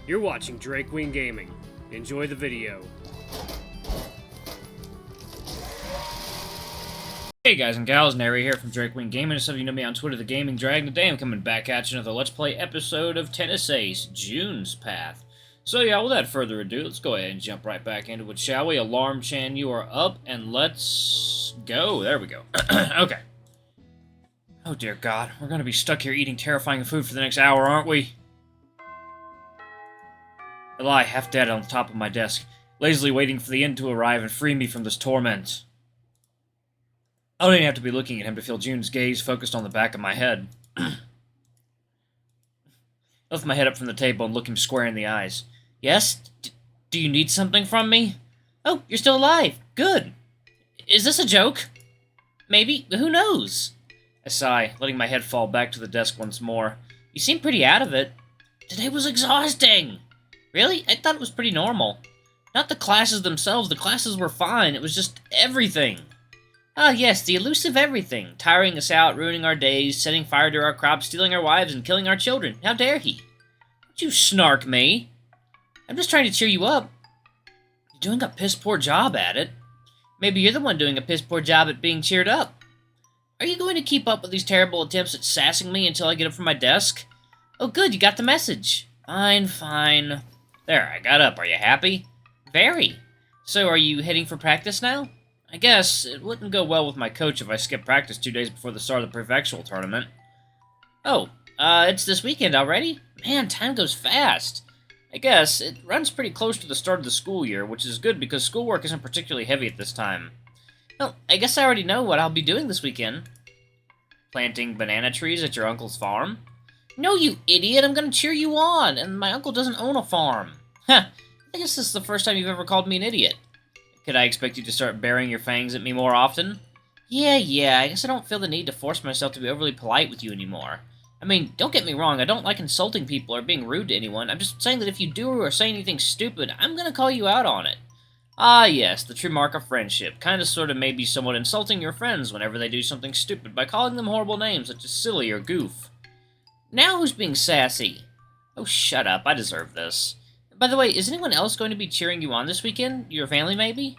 You're watching Drake Queen Gaming. Enjoy the video. Hey guys and gals, Nary here from Drake Queen Gaming. Some of you know me on Twitter, The Gaming Dragon. Today I'm coming back at you another Let's Play episode of Tennis Ace, June's Path. So yeah, without further ado, let's go ahead and jump right back into it, shall we? Alarm Chan, you are up, and let's go. There we go. Okay. Oh dear God, we're gonna be stuck here eating terrifying food for the next hour, aren't we? I lie half dead on the top of my desk, lazily waiting for the end to arrive and free me from this torment. I don't even have to be looking at him to feel June's gaze focused on the back of my head. I lift my head up from the table and look him square in the eyes. Yes? Do you need something from me? Oh, you're still alive. Good. Is this a joke? Maybe. Who knows? I sigh, letting my head fall back to the desk once more. You seem pretty out of it. Today was exhausting. Really? I thought it was pretty normal. Not the classes themselves. The classes were fine. It was just everything. Ah, yes, the elusive everything, tiring us out, ruining our days, setting fire to our crops, stealing our wives, and killing our children. How dare he? Don't you snark me. I'm just trying to cheer you up. You're doing a piss-poor job at it. Maybe you're the one doing a piss-poor job at being cheered up. Are you going to keep up with these terrible attempts at sassing me until I get up from my desk? Oh, good, you got the message. Fine, fine. There, I got up. Are you happy? Very. So, are you heading for practice now? I guess it wouldn't go well with my coach if I skipped practice 2 days before the start of the prefectural tournament. Oh, it's this weekend already? Man, time goes fast. I guess it runs pretty close to the start of the school year, which is good because schoolwork isn't particularly heavy at this time. Well, I guess I already know what I'll be doing this weekend. Planting banana trees at your uncle's farm? No, you idiot, I'm gonna cheer you on, and my uncle doesn't own a farm. Huh, I guess this is the first time you've ever called me an idiot. Could I expect you to start baring your fangs at me more often? Yeah, I guess I don't feel the need to force myself to be overly polite with you anymore. I mean, don't get me wrong, I don't like insulting people or being rude to anyone. I'm just saying that if you do or say anything stupid, I'm gonna call you out on it. Ah, yes, the true mark of friendship. Kinda sorta maybe somewhat insulting your friends whenever they do something stupid by calling them horrible names such as silly or goof. Now who's being sassy? Oh, shut up, I deserve this. By the way, is anyone else going to be cheering you on this weekend? Your family, maybe?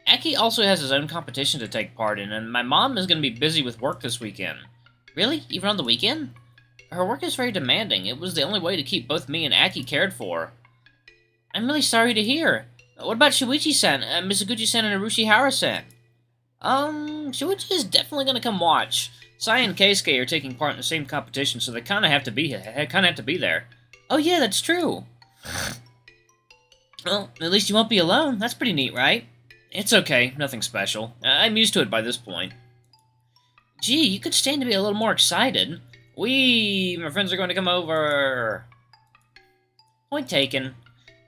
Aki also has his own competition to take part in, and my mom is going to be busy with work this weekend. Really? Even on the weekend? Her work is very demanding. It was the only way to keep both me and Aki cared for. I'm really sorry to hear. What about Shuichi-san, Mizuguchi-san, and Urushihara-san? Shuichi is definitely going to come watch. Sai and Keisuke are taking part in the same competition, so they kind of have to be there. Oh yeah, that's true. Well, at least you won't be alone. That's pretty neat, right? It's okay. Nothing special. I'm used to it by this point. Gee, you could stand to be a little more excited. My friends are going to come over. Point taken.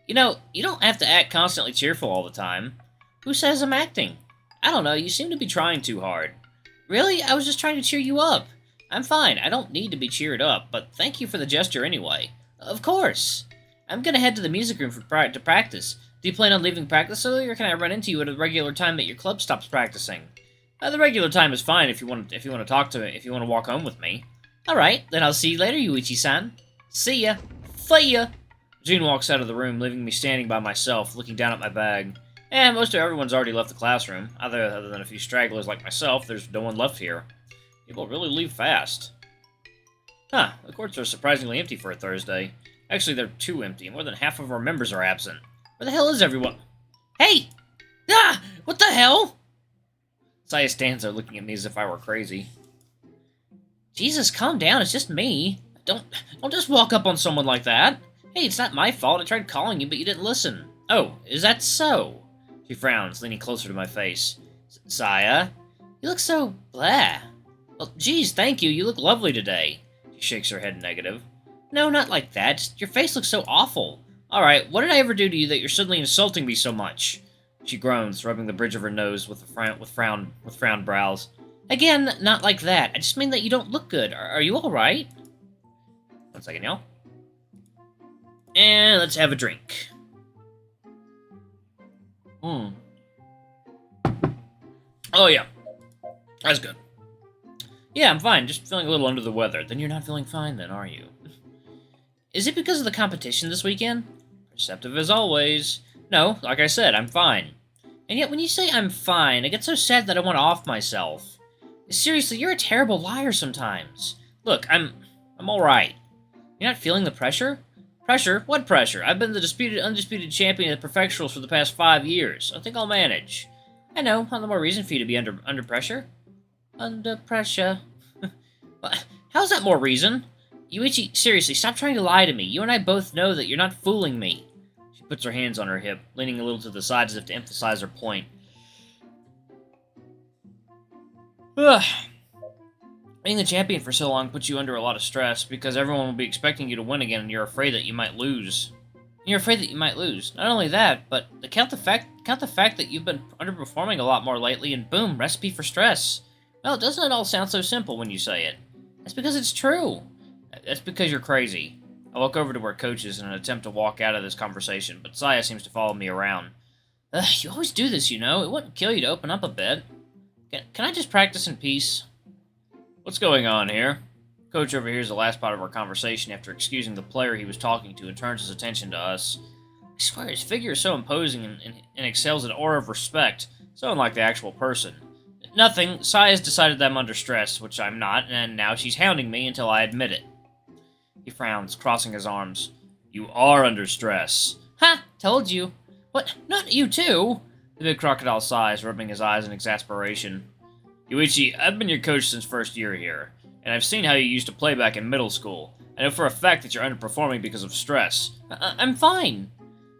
You know, you don't have to act constantly cheerful all the time. Who says I'm acting? I don't know, you seem to be trying too hard. Really? I was just trying to cheer you up. I'm fine. I don't need to be cheered up, but thank you for the gesture anyway. Of course. I'm gonna head to the music room to practice. Do you plan on leaving practice early, or can I run into you at a regular time that your club stops practicing? The regular time is fine if you want to walk home with me. All right, then I'll see you later, Yuichi-san. See ya. See ya. June walks out of the room, leaving me standing by myself, looking down at my bag. And most of everyone's already left the classroom. Other than a few stragglers like myself, there's no one left here. People really leave fast. Huh, the courts are surprisingly empty for a Thursday. Actually, they're too empty. More than half of our members are absent. Where the hell is everyone? Hey! Ah! What the hell? Saya stands there looking at me as if I were crazy. Jesus, calm down. It's just me. Don't just walk up on someone like that. Hey, it's not my fault. I tried calling you, but you didn't listen. Oh, is that so? She frowns, leaning closer to my face. Saya? You look so blah. Well, geez, thank you. You look lovely today. She shakes her head negative. No, not like that. Your face looks so awful. Alright, what did I ever do to you that you're suddenly insulting me so much? She groans, rubbing the bridge of her nose with frowned brows. Again, not like that. I just mean that you don't look good. Are you alright? 1 second, y'all. And let's have a drink. Oh yeah. That's good. Yeah, I'm fine. Just feeling a little under the weather. Then you're not feeling fine then, are you? Is it because of the competition this weekend? Perceptive as always. No, like I said, I'm fine. And yet when you say I'm fine, I get so sad that I want to off myself. Seriously, you're a terrible liar sometimes. Look, I'm alright. You're not feeling the pressure? Pressure? What pressure? I've been the undisputed champion of the Prefecturals for the past 5 years. I think I'll manage. I know, all the more reason for you to be under pressure. Under pressure. How's that more reason? Yuichi, seriously, stop trying to lie to me. You and I both know that you're not fooling me. She puts her hands on her hip, leaning a little to the side as if to emphasize her point. Ugh. Being the champion for so long puts you under a lot of stress, because everyone will be expecting you to win again, and you're afraid that you might lose. You're afraid that you might lose. Not only that, but count the fact that you've been underperforming a lot more lately, and boom, recipe for stress. Well, doesn't it all sound so simple when you say it? That's because it's true. That's because you're crazy. I walk over to where Coach is in an attempt to walk out of this conversation, but Saya seems to follow me around. Ugh, you always do this, you know. It wouldn't kill you to open up a bit. Can I just practice in peace? What's going on here? Coach overhears the last part of our conversation after excusing the player he was talking to and turns his attention to us. I swear, his figure is so imposing and exhales an aura of respect, so unlike the actual person. Nothing. Saya's decided that I'm under stress, which I'm not, and now she's hounding me until I admit it. He frowns, crossing his arms. You are under stress. Ha! Told you. What? Not you too? The big crocodile sighs, rubbing his eyes in exasperation. Yuichi, I've been your coach since first year here, and I've seen how you used to play back in middle school. I know for a fact that you're underperforming because of stress. I'm fine.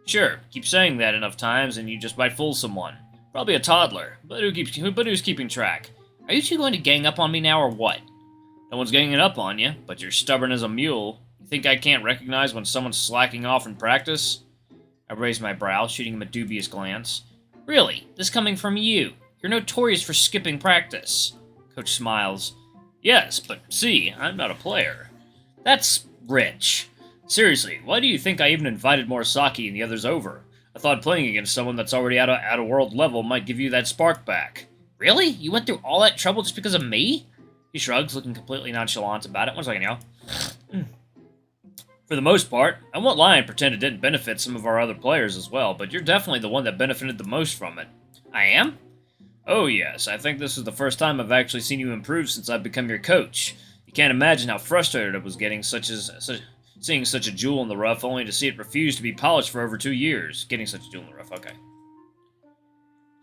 Sure, keep saying that enough times and you just might fool someone. Probably a toddler, but who's keeping track? Are you two going to gang up on me now or what? No one's ganging up on you, but you're stubborn as a mule. You think I can't recognize when someone's slacking off in practice? I raise my brow, shooting him a dubious glance. Really? This coming from you? You're notorious for skipping practice. Coach smiles. Yes, but see, I'm not a player. That's rich. Seriously, why do you think I even invited Morisaki and the others over? I thought playing against someone that's already at a world level might give you that spark back. Really? You went through all that trouble just because of me? He shrugs, looking completely nonchalant about it. 1 second, y'all. For the most part, I won't lie and pretend it didn't benefit some of our other players as well, but you're definitely the one that benefited the most from it. I am? Oh yes, I think this is the first time I've actually seen you improve since I've become your coach. You can't imagine how frustrated I was getting seeing such a jewel in the rough only to see it refuse to be polished for over 2 years. Getting such a jewel in the rough, okay.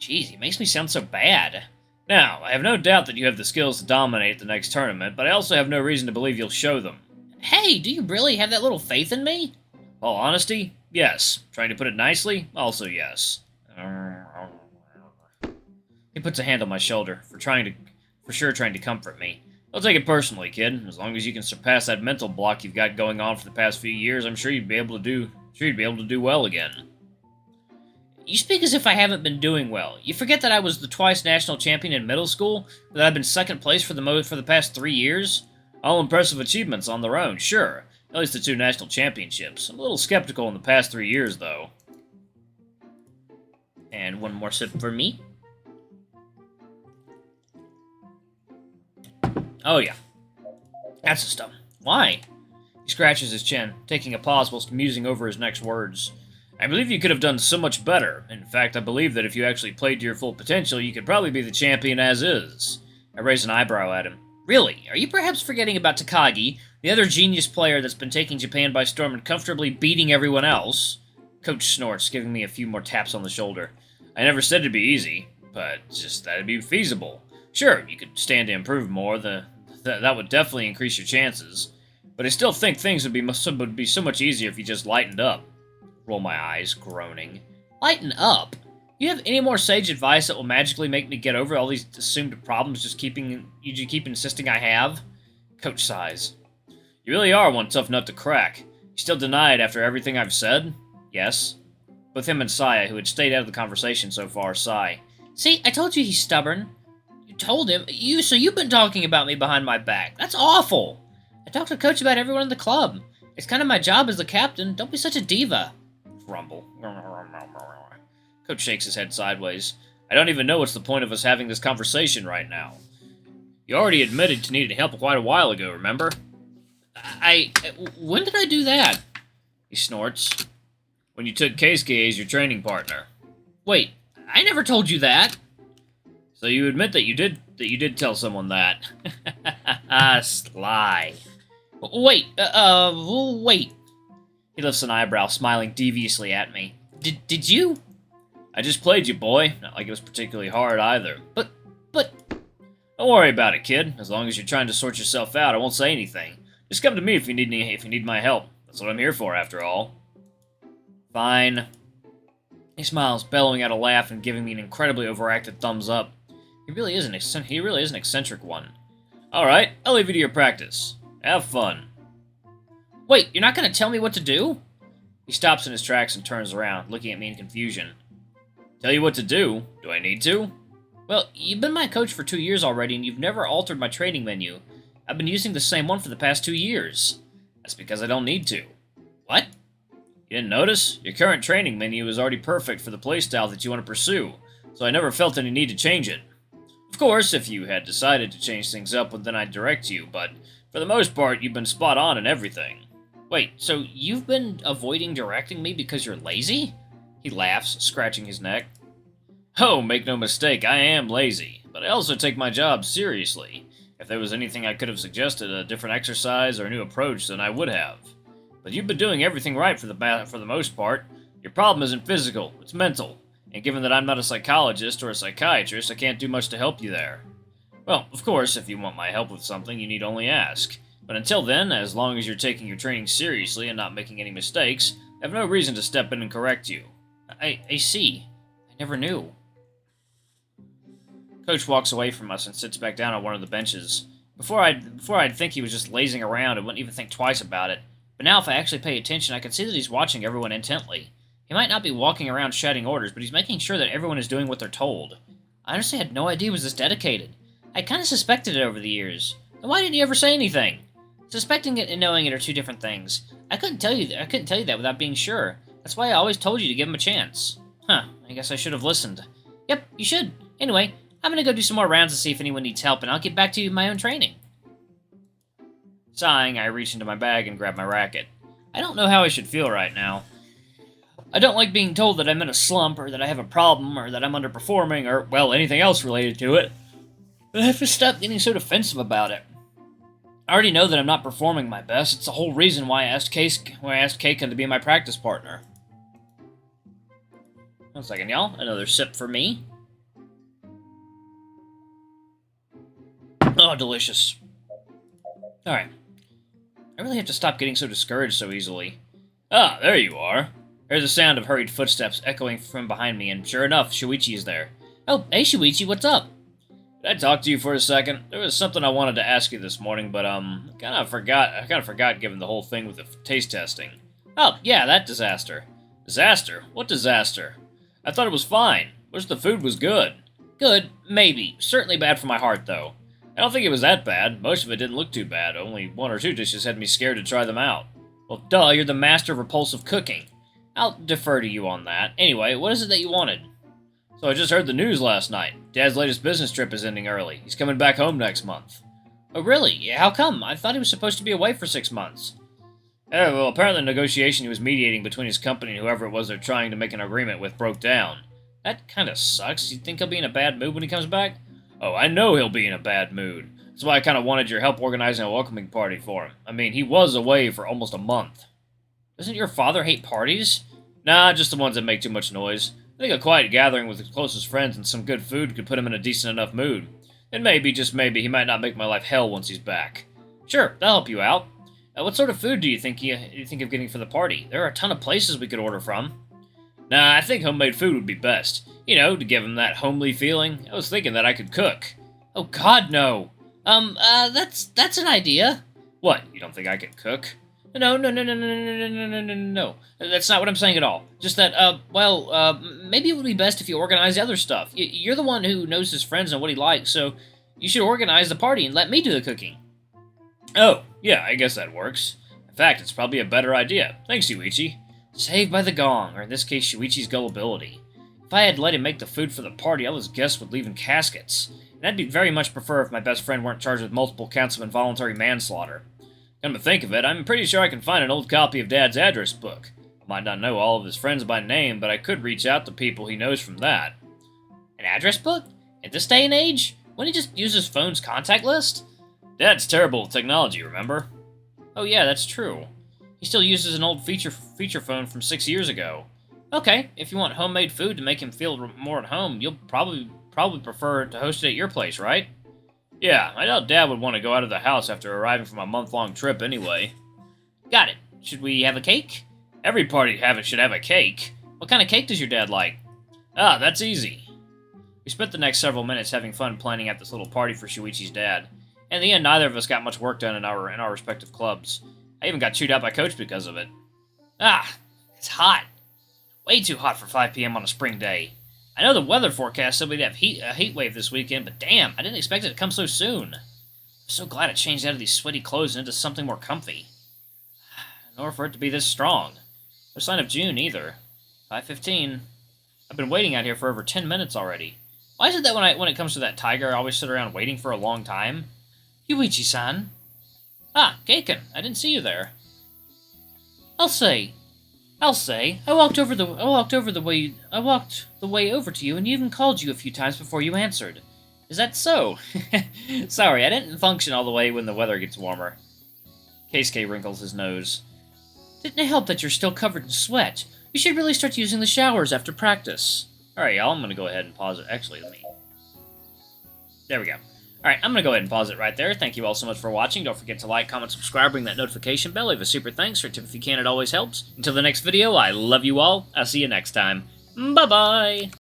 Jeez, he makes me sound so bad. Now, I have no doubt that you have the skills to dominate the next tournament, but I also have no reason to believe you'll show them. Hey, do you really have that little faith in me? All honesty, yes. Trying to put it nicely, also yes. He puts a hand on my shoulder, for sure trying to comfort me. Don't take it personally, kid. As long as you can surpass that mental block you've got going on for the past few years, I'm sure you'd be able to do well again. You speak as if I haven't been doing well. You forget that I was the twice national champion in middle school, that I've been second place for the past 3 years? All impressive achievements on their own, sure. At least the 2 national championships. I'm a little skeptical in the past 3 years, though. And 1 more sip for me. Oh yeah. That's the stuff. Why? He scratches his chin, taking a pause whilst musing over his next words. I believe you could have done so much better. In fact, I believe that if you actually played to your full potential, you could probably be the champion as is. I raise an eyebrow at him. Really? Are you perhaps forgetting about Takagi, the other genius player that's been taking Japan by storm and comfortably beating everyone else? Coach snorts, giving me a few more taps on the shoulder. I never said it'd be easy, but just that it'd be feasible. Sure, you could stand to improve more, that would definitely increase your chances. But I still think things would be so much easier if you just lightened up. Roll my eyes, groaning. Lighten up? You have any more sage advice that will magically make me get over all these assumed problems you keep insisting I have? Coach sighs. You really are one tough nut to crack. You still deny it after everything I've said? Yes. Both him and Saya, who had stayed out of the conversation so far, sigh. See, I told you he's stubborn. You told him? So you've been talking about me behind my back. That's awful. I talked to Coach about everyone in the club. It's kind of my job as the captain. Don't be such a diva. Rumble. Coach shakes his head sideways. I don't even know what's the point of us having this conversation right now. You already admitted to needing help quite a while ago, remember? When did I do that? He snorts. When you took Keisuke as your training partner. Wait, I never told you that. So you admit that you did tell someone that. Sly. Wait, wait. He lifts an eyebrow, smiling deviously at me. Did you? I just played you, boy. Not like it was particularly hard, either. But... Don't worry about it, kid. As long as you're trying to sort yourself out, I won't say anything. Just come to me if you need my help. That's what I'm here for, after all. Fine. He smiles, bellowing out a laugh and giving me an incredibly overacted thumbs up. He really is an eccentric one. Alright, I'll leave you to your practice. Have fun. Wait, you're not gonna tell me what to do? He stops in his tracks and turns around, looking at me in confusion. Tell you what to do? Do I need to? Well, you've been my coach for 2 years already, and you've never altered my training menu. I've been using the same one for the past 2 years. That's because I don't need to. What? You didn't notice? Your current training menu is already perfect for the playstyle that you want to pursue, so I never felt any need to change it. Of course, if you had decided to change things up, then I'd direct you, but for the most part, you've been spot on in everything. Wait, so you've been avoiding directing me because you're lazy? He laughs, scratching his neck. Oh, make no mistake, I am lazy, but I also take my job seriously. If there was anything I could have suggested, a different exercise or a new approach, then I would have. But you've been doing everything right for the most part. Your problem isn't physical, it's mental. And given that I'm not a psychologist or a psychiatrist, I can't do much to help you there. Well, of course, if you want my help with something, you need only ask. But until then, as long as you're taking your training seriously and not making any mistakes, I have no reason to step in and correct you. I see. I never knew. Coach walks away from us and sits back down on one of the benches. Before I'd think he was just lazing around and wouldn't even think twice about it. But now if I actually pay attention, I can see that he's watching everyone intently. He might not be walking around shouting orders, but he's making sure that everyone is doing what they're told. I honestly had no idea he was this dedicated. I kind of suspected it over the years. Then why didn't he ever say anything? Suspecting it and knowing it are two different things. I couldn't tell you that without being sure. That's why I always told you to give him a chance. Huh, I guess I should have listened. Yep, you should. Anyway, I'm gonna go do some more rounds to see if anyone needs help, and I'll get back to you with my own training. Sighing, I reach into my bag and grab my racket. I don't know how I should feel right now. I don't like being told that I'm in a slump, or that I have a problem, or that I'm underperforming, or, well, anything else related to it. But I have to stop getting so defensive about it. I already know that I'm not performing my best. It's the whole reason why I asked Keika to be my practice partner. 1 second, y'all. Another sip for me. Oh, delicious. Alright. I really have to stop getting so discouraged so easily. Ah, there you are. There's a sound of hurried footsteps echoing from behind me, and sure enough, Shuichi is there. Oh, hey Shuichi, what's up? Did I talk to you for a second? There was something I wanted to ask you this morning, but, I kind of forgot given the whole thing with the taste testing. Oh, yeah, that disaster. Disaster? What disaster? I thought it was fine. Wish the food was good. Good, maybe. Certainly bad for my heart, though. I don't think it was that bad. Most of it didn't look too bad. Only 1 or 2 dishes had me scared to try them out. Well, duh, you're the master of repulsive cooking. I'll defer to you on that. Anyway, what is it that you wanted? So I just heard the news last night. Dad's latest business trip is ending early. He's coming back home next month. Oh, really? Yeah, how come? I thought he was supposed to be away for 6 months. Oh, well, apparently the negotiation he was mediating between his company and whoever it was they're trying to make an agreement with broke down. That kind of sucks. You think he'll be in a bad mood when he comes back? Oh, I know he'll be in a bad mood. That's why I kind of wanted your help organizing a welcoming party for him. I mean, he was away for almost a month. Doesn't your father hate parties? Nah, just the ones that make too much noise. I think a quiet gathering with his closest friends and some good food could put him in a decent enough mood. And maybe, just maybe, he might not make my life hell once he's back. Sure, that'll help you out. What sort of food do you think of getting for the party? There are a ton of places we could order from. Nah, I think homemade food would be best. You know, to give him that homely feeling. I was thinking that I could cook. Oh God, no. That's an idea. What, you don't think I can cook? No. That's not what I'm saying at all. Just that, maybe it would be best if you organize the other stuff. You're the one who knows his friends and what he likes, so you should organize the party and let me do the cooking. Oh, yeah, I guess that works. In fact, it's probably a better idea. Thanks, Shuichi. Saved by the gong, or in this case, Shuichi's gullibility. If I had let him make the food for the party, all his guests would leave in caskets. And I'd very much prefer if my best friend weren't charged with multiple counts of involuntary manslaughter. Come to think of it, I'm pretty sure I can find an old copy of Dad's address book. I might not know all of his friends by name, but I could reach out to people he knows from that. An address book? At this day and age? Wouldn't he just use his phone's contact list? Dad's terrible with technology, remember? Oh yeah, that's true. He still uses an old feature phone from 6 years ago. Okay, if you want homemade food to make him feel more at home, you'll probably prefer to host it at your place, right? Yeah, I doubt Dad would want to go out of the house after arriving from a month-long trip anyway. Got it. Should we have a cake? Every party should have a cake. What kind of cake does your dad like? Ah, that's easy. We spent the next several minutes having fun planning out this little party for Shuichi's dad. In the end, neither of us got much work done in our respective clubs. I even got chewed out by Coach because of it. Ah, it's hot. Way too hot for 5 p.m. on a spring day. I know the weather forecast said we'd have a heat wave this weekend, but damn, I didn't expect it to come so soon. I'm so glad I changed out of these sweaty clothes and into something more comfy. Nor for it to be this strong. No sign of June, either. 5:15. I've been waiting out here for over 10 minutes already. Why is it that when it comes to that tiger, I always sit around waiting for a long time? Yuichi-san. Ah, Geiken, I didn't see you there. I'll say, I walked the way over to you, and even called you a few times before you answered. Is that so? Sorry, I didn't function all the way when the weather gets warmer. Keisuke wrinkles his nose. Didn't it help that you're still covered in sweat? You should really start using the showers after practice. Alright, y'all, I'm gonna go ahead and pause it. Actually, there we go. Alright, I'm gonna go ahead and pause it right there. Thank you all so much for watching. Don't forget to like, comment, subscribe, ring that notification bell, leave a super thanks, or tip if you can, it always helps. Until the next video, I love you all. I'll see you next time. Bye-bye!